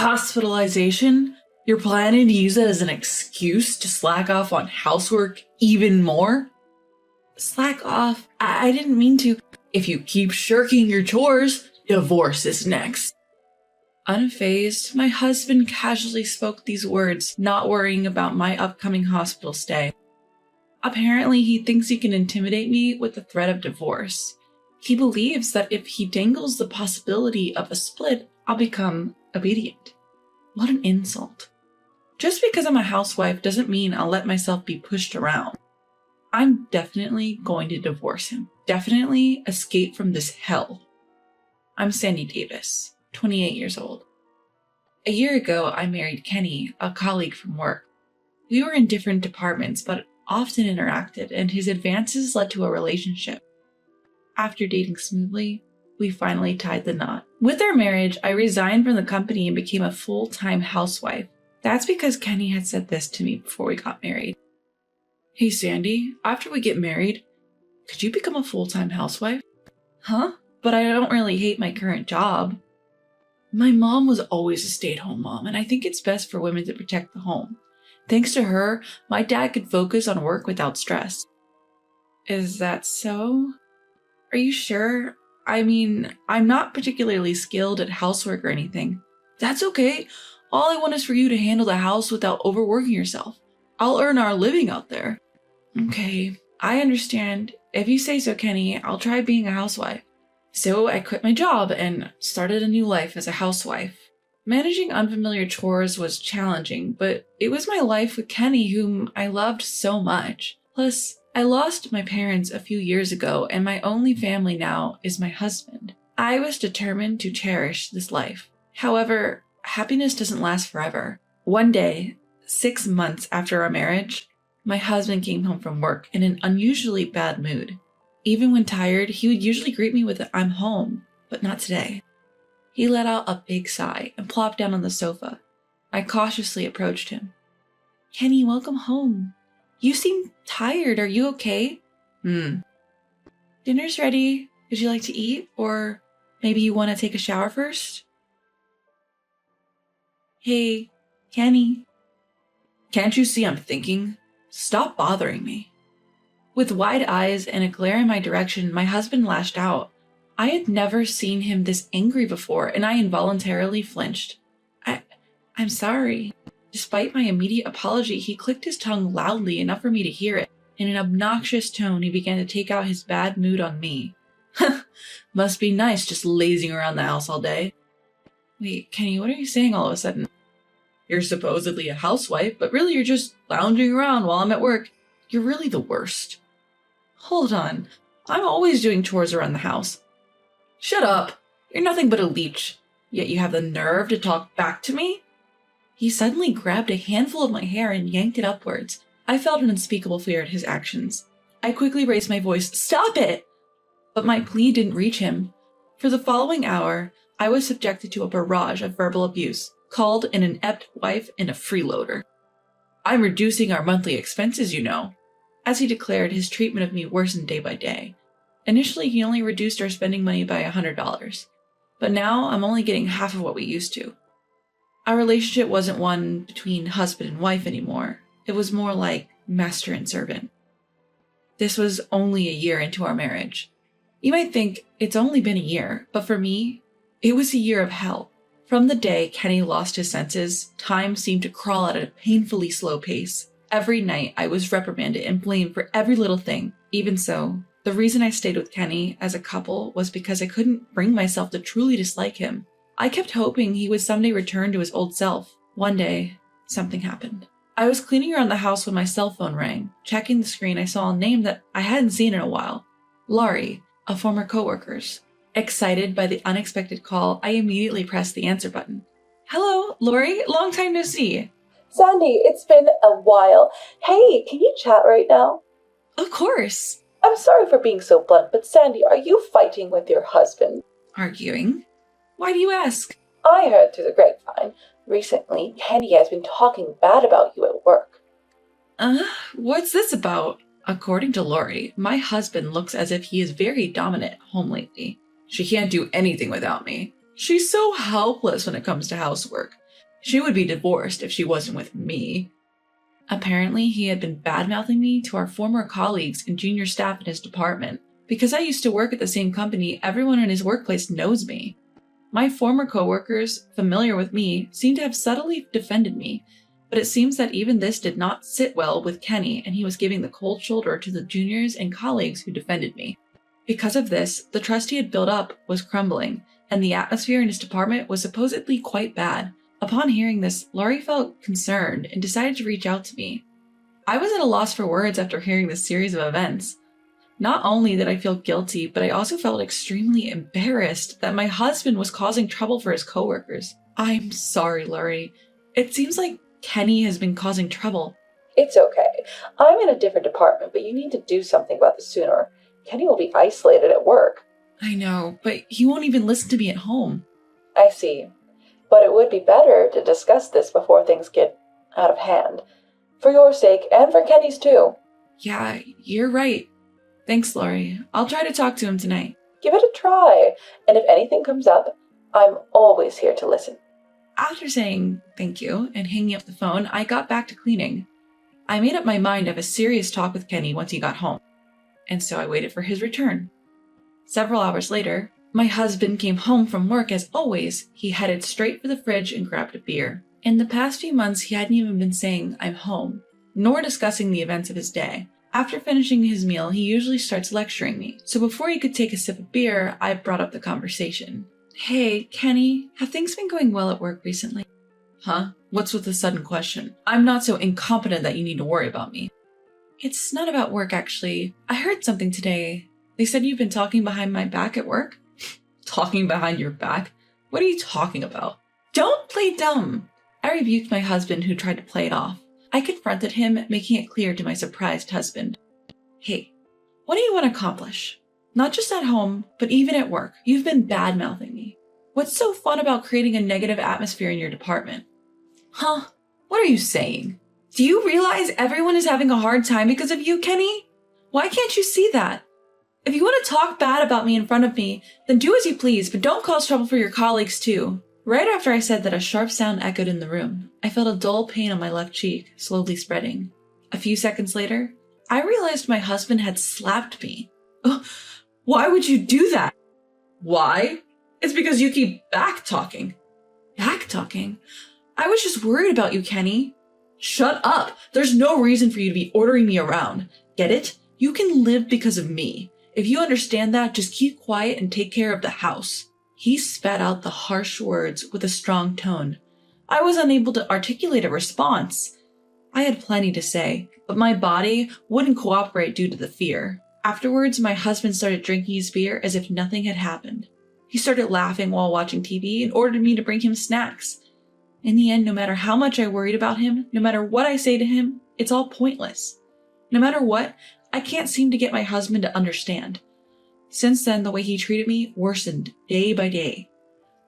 Hospitalization? You're planning to use that as an excuse to slack off on housework even more? Slack off? I didn't mean to. If you keep shirking your chores, divorce is next. Unfazed, my husband casually spoke these words, not worrying about my upcoming hospital stay. Apparently, he thinks he can intimidate me with the threat of divorce. He believes that if he dangles the possibility of a split, I'll become obedient. What an insult. Just because I'm a housewife doesn't mean I'll let myself be pushed around. I'm definitely going to divorce him. Definitely escape from this hell. I'm Sandy Davis, 28 years old. A year ago, I married Kenny, a colleague from work. We were in different departments, but often interacted, and his advances led to a relationship. After dating smoothly, we finally tied the knot. With our marriage, I resigned from the company and became a full-time housewife. That's because Kenny had said this to me before we got married. Hey Sandy, after we get married, could you become a full-time housewife? Huh? But I don't really hate my current job. My mom was always a stay-at-home mom, and I think it's best for women to protect the home. Thanks to her, my dad could focus on work without stress. Is that so? Are you sure? I mean, I'm not particularly skilled at housework or anything. That's okay. All I want is for you to handle the house without overworking yourself. I'll earn our living out there. Okay, I understand. If you say so, Kenny, I'll try being a housewife. So I quit my job and started a new life as a housewife. Managing unfamiliar chores was challenging, but it was my life with Kenny, whom I loved so much. Plus, I lost my parents a few years ago, and my only family now is my husband. I was determined to cherish this life. However, happiness doesn't last forever. One day, 6 months after our marriage, my husband came home from work in an unusually bad mood. Even when tired, he would usually greet me with "I'm home," but not today. He let out a big sigh and plopped down on the sofa. I cautiously approached him. Kenny, welcome home. You seem tired. Are you okay? Dinner's ready. Would you like to eat? Or maybe you want to take a shower first? Hey, Kenny. Can't you see I'm thinking? Stop bothering me. With wide eyes and a glare in my direction, my husband lashed out. I had never seen him this angry before, and I involuntarily flinched. I'm sorry. Despite my immediate apology, he clicked his tongue loudly enough for me to hear it. In an obnoxious tone, he began to take out his bad mood on me. Must be nice just lazing around the house all day. Wait, Kenny, what are you saying all of a sudden? You're supposedly a housewife, but really you're just lounging around while I'm at work. You're really the worst. Hold on. I'm always doing chores around the house. Shut up. You're nothing but a leech. Yet you have the nerve to talk back to me? He suddenly grabbed a handful of my hair and yanked it upwards. I felt an unspeakable fear at his actions. I quickly raised my voice, "Stop it!" But my plea didn't reach him. For the following hour, I was subjected to a barrage of verbal abuse, called an inept wife and a freeloader. I'm reducing our monthly expenses, you know. As he declared, his treatment of me worsened day by day. Initially, he only reduced our spending money by $100, but now I'm only getting half of what we used to. Our relationship wasn't one between husband and wife anymore. It was more like master and servant. This was only a year into our marriage. You might think it's only been a year, but for me, it was a year of hell. From the day Kenny lost his senses, time seemed to crawl at a painfully slow pace. Every night, I was reprimanded and blamed for every little thing. Even so, the reason I stayed with Kenny as a couple was because I couldn't bring myself to truly dislike him. I kept hoping he would someday return to his old self. One day, something happened. I was cleaning around the house when my cell phone rang. Checking the screen, I saw a name that I hadn't seen in a while. Laurie, a former coworker's. Excited by the unexpected call, I immediately pressed the answer button. Hello, Laurie. Long time no see. Sandy, it's been a while. Hey, can you chat right now? Of course. I'm sorry for being so blunt, but Sandy, are you fighting with your husband? Arguing? Why do you ask? I heard through the grapevine. Recently, Kenny has been talking bad about you at work. What's this about? According to Laurie, my husband looks as if he is very dominant at home lately. She can't do anything without me. She's so helpless when it comes to housework. She would be divorced if she wasn't with me. Apparently, he had been bad-mouthing me to our former colleagues and junior staff in his department. Because I used to work at the same company, everyone in his workplace knows me. My former coworkers, familiar with me, seem to have subtly defended me, but it seems that even this did not sit well with Kenny, and he was giving the cold shoulder to the juniors and colleagues who defended me. Because of this, the trust he had built up was crumbling, and the atmosphere in his department was supposedly quite bad. Upon hearing this, Laurie felt concerned and decided to reach out to me. I was at a loss for words after hearing this series of events. Not only did I feel guilty, but I also felt extremely embarrassed that my husband was causing trouble for his coworkers. I'm sorry, Laurie. It seems like Kenny has been causing trouble. It's okay. I'm in a different department, but you need to do something about this sooner. Kenny will be isolated at work. I know, but he won't even listen to me at home. I see. But it would be better to discuss this before things get out of hand. For your sake, and for Kenny's too. Yeah, you're right. Thanks, Laurie. I'll try to talk to him tonight. Give it a try, and if anything comes up, I'm always here to listen. After saying thank you and hanging up the phone, I got back to cleaning. I made up my mind to have a serious talk with Kenny once he got home, and so I waited for his return. Several hours later, my husband came home from work as always. He headed straight for the fridge and grabbed a beer. In the past few months, he hadn't even been saying, "I'm home," nor discussing the events of his day. After finishing his meal, he usually starts lecturing me, so before he could take a sip of beer, I brought up the conversation. "Hey, Kenny, have things been going well at work recently?" "Huh? What's with the sudden question? I'm not so incompetent that you need to worry about me." "It's not about work, actually. I heard something today. They said you've been talking behind my back at work?" "Talking behind your back? What are you talking about?" "Don't play dumb." I rebuked my husband, who tried to play it off. I confronted him, making it clear to my surprised husband. "Hey, what do you want to accomplish? Not just at home, but even at work. You've been bad-mouthing me. What's so fun about creating a negative atmosphere in your department?" "Huh? What are you saying? Do you realize everyone is having a hard time because of you, Kenny? Why can't you see that? If you want to talk bad about me in front of me, then do as you please, but don't cause trouble for your colleagues too." Right after I said that, a sharp sound echoed in the room. I felt a dull pain on my left cheek, slowly spreading. A few seconds later, I realized my husband had slapped me. "Why would you do that?" "Why? It's because you keep back-talking." "Back-talking? I was just worried about you, Kenny." "Shut up! There's no reason for you to be ordering me around. Get it? You can live because of me. If you understand that, just keep quiet and take care of the house." He spat out the harsh words with a strong tone. I was unable to articulate a response. I had plenty to say, but my body wouldn't cooperate due to the fear. Afterwards, my husband started drinking his beer as if nothing had happened. He started laughing while watching TV and ordered me to bring him snacks. In the end, no matter how much I worried about him, no matter what I say to him, it's all pointless. No matter what, I can't seem to get my husband to understand. Since then, the way he treated me worsened day by day.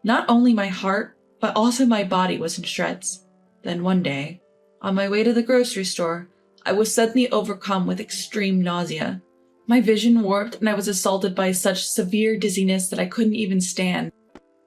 Not only my heart, but also my body was in shreds. Then one day, on my way to the grocery store, I was suddenly overcome with extreme nausea. My vision warped and I was assaulted by such severe dizziness that I couldn't even stand.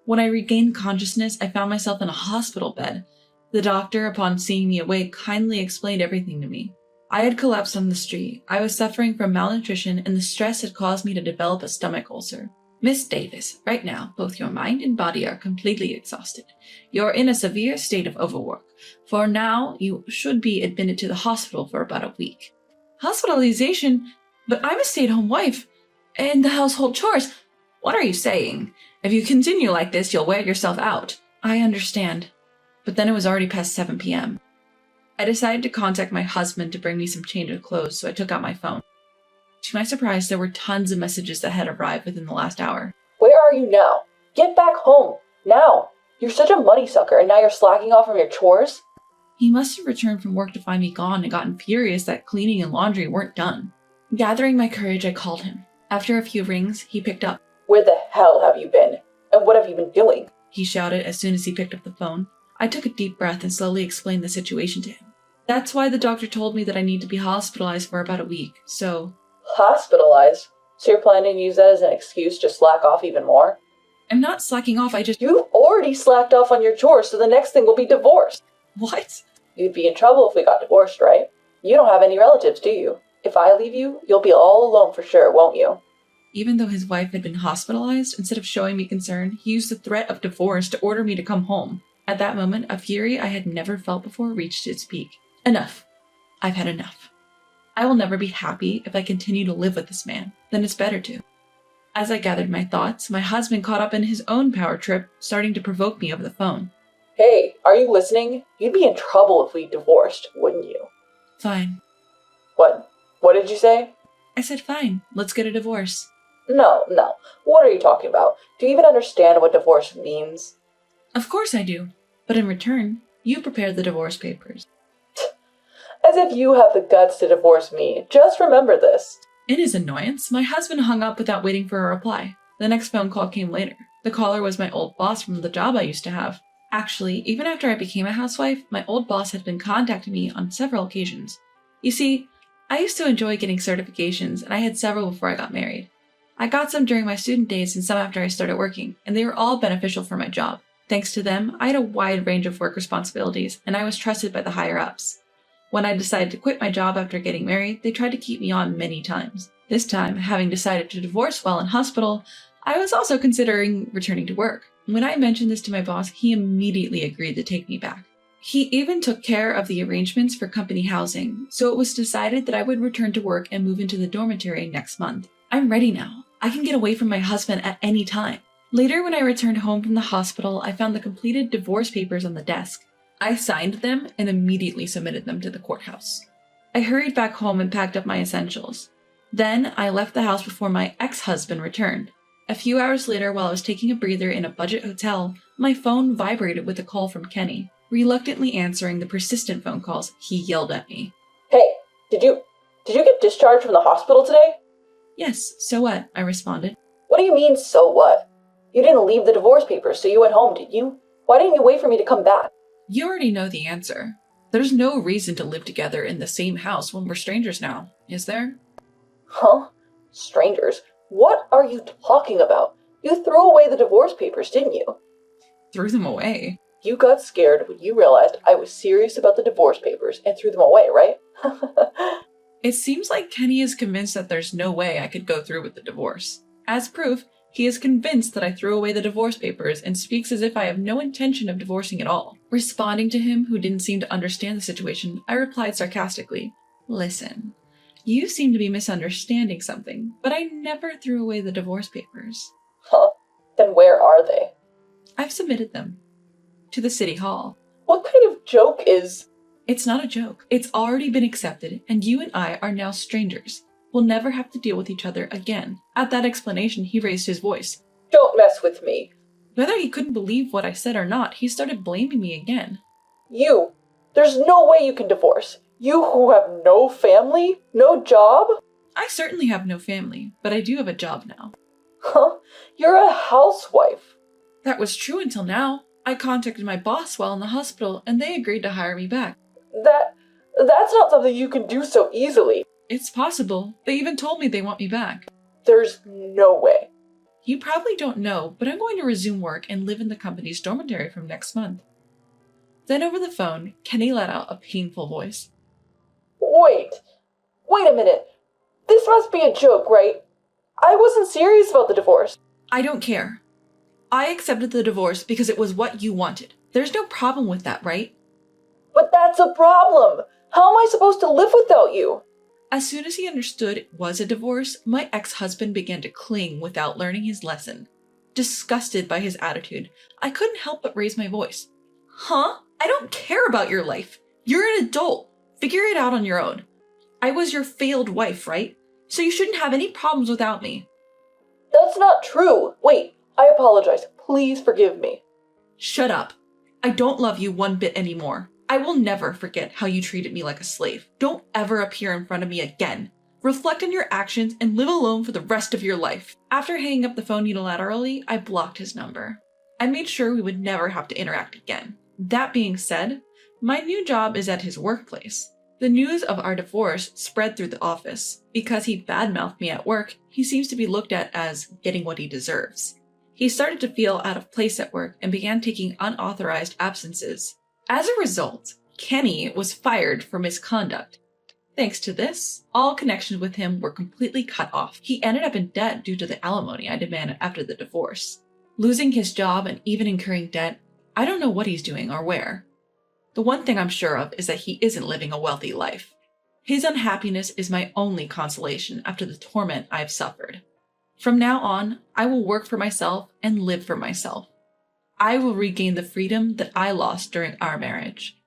When I regained consciousness, I found myself in a hospital bed. The doctor, upon seeing me awake, kindly explained everything to me. I had collapsed on the street. I was suffering from malnutrition, and the stress had caused me to develop a stomach ulcer. "Miss Davis, right now, both your mind and body are completely exhausted. You're in a severe state of overwork. For now, you should be admitted to the hospital for about a week." "Hospitalization? But I'm a stay-at-home wife. And the household chores." "What are you saying? If you continue like this, you'll wear yourself out." "I understand." But then it was already past 7 p.m. I decided to contact my husband to bring me some change of clothes, so I took out my phone. To my surprise, there were tons of messages that had arrived within the last hour. "Where are you now? Get back home, now! You're such a money sucker, and now you're slacking off from your chores?" He must have returned from work to find me gone and gotten furious that cleaning and laundry weren't done. Gathering my courage, I called him. After a few rings, he picked up. "Where the hell have you been? And what have you been doing?" he shouted as soon as he picked up the phone. I took a deep breath and slowly explained the situation to him. "That's why the doctor told me that I need to be hospitalized for about a week, so..." "Hospitalized? So you're planning to use that as an excuse to slack off even more?" I'm not slacking off, You've already slacked off on your chores, so the next thing will be divorce. What? You'd be in trouble if we got divorced, right? You don't have any relatives, do you? If I leave you, you'll be all alone for sure, won't you? Even though his wife had been hospitalized, instead of showing me concern, he used the threat of divorce to order me to come home. At that moment, a fury I had never felt before reached its peak. Enough. I've had enough. I will never be happy if I continue to live with this man. Then it's better to. As I gathered my thoughts, my husband caught up in his own power trip, starting to provoke me over the phone. Hey, are you listening? You'd be in trouble if we divorced, wouldn't you? Fine. What? What did you say? I said fine. Let's get a divorce. No. What are you talking about? Do you even understand what divorce means? Of course I do. But in return, you prepared the divorce papers. As if you have the guts to divorce me. Just remember this. In his annoyance, my husband hung up without waiting for a reply. The next phone call came later. The caller was my old boss from the job I used to have. Actually, even after I became a housewife, my old boss had been contacting me on several occasions. You see, I used to enjoy getting certifications, and I had several before I got married. I got some during my student days and some after I started working, and they were all beneficial for my job. Thanks to them, I had a wide range of work responsibilities, and I was trusted by the higher-ups. When I decided to quit my job after getting married, they tried to keep me on many times. This time, having decided to divorce while in hospital, I was also considering returning to work. When I mentioned this to my boss, he immediately agreed to take me back. He even took care of the arrangements for company housing, so it was decided that I would return to work and move into the dormitory next month. I'm ready now. I can get away from my husband at any time. Later, when I returned home from the hospital, I found the completed divorce papers on the desk. I signed them and immediately submitted them to the courthouse. I hurried back home and packed up my essentials. Then, I left the house before my ex-husband returned. A few hours later, while I was taking a breather in a budget hotel, my phone vibrated with a call from Kenny. Reluctantly answering the persistent phone calls, he yelled at me. Hey, did you get discharged from the hospital today? Yes, so what? I responded. What do you mean, so what? You didn't leave the divorce papers, so you went home, did you? Why didn't you wait for me to come back? You already know the answer. There's no reason to live together in the same house when we're strangers now, is there? Huh? Strangers? What are you talking about? You threw away the divorce papers, didn't you? Threw them away? You got scared when you realized I was serious about the divorce papers and threw them away, right? It seems like Kenny is convinced that there's no way I could go through with the divorce. As proof, he is convinced that I threw away the divorce papers and speaks as if I have no intention of divorcing at all. Responding to him, who didn't seem to understand the situation, I replied sarcastically, "Listen, you seem to be misunderstanding something, but I never threw away the divorce papers." Huh? Then where are they? I've submitted them. To the city hall. What kind of joke is... It's not a joke. It's already been accepted, and you and I are now strangers. We'll never have to deal with each other again. At that explanation, he raised his voice. Don't mess with me. Whether he couldn't believe what I said or not, he started blaming me again. You. There's no way you can divorce. You who have no family? No job? I certainly have no family, but I do have a job now. Huh? You're a housewife. That was true until now. I contacted my boss while in the hospital, and they agreed to hire me back. That's not something you can do so easily. It's possible. They even told me they want me back. There's no way. You probably don't know, but I'm going to resume work and live in the company's dormitory from next month. Then over the phone, Kenny let out a painful voice. Wait a minute. This must be a joke, right? I wasn't serious about the divorce. I don't care. I accepted the divorce because it was what you wanted. There's no problem with that, right? But that's a problem. How am I supposed to live without you? As soon as he understood it was a divorce, my ex-husband began to cling without learning his lesson. Disgusted by his attitude, I couldn't help but raise my voice. Huh? I don't care about your life. You're an adult. Figure it out on your own. I was your failed wife, right? So you shouldn't have any problems without me. That's not true. Wait, I apologize. Please forgive me. Shut up. I don't love you one bit anymore. I will never forget how you treated me like a slave. Don't ever appear in front of me again. Reflect on your actions and live alone for the rest of your life. After hanging up the phone unilaterally, I blocked his number. I made sure we would never have to interact again. That being said, my new job is at his workplace. The news of our divorce spread through the office. Because he badmouthed me at work, he seems to be looked at as getting what he deserves. He started to feel out of place at work and began taking unauthorized absences. As a result, Kenny was fired for misconduct. Thanks to this, all connections with him were completely cut off. He ended up in debt due to the alimony I demanded after the divorce. Losing his job and even incurring debt, I don't know what he's doing or where. The one thing I'm sure of is that he isn't living a wealthy life. His unhappiness is my only consolation after the torment I've suffered. From now on, I will work for myself and live for myself. I will regain the freedom that I lost during our marriage.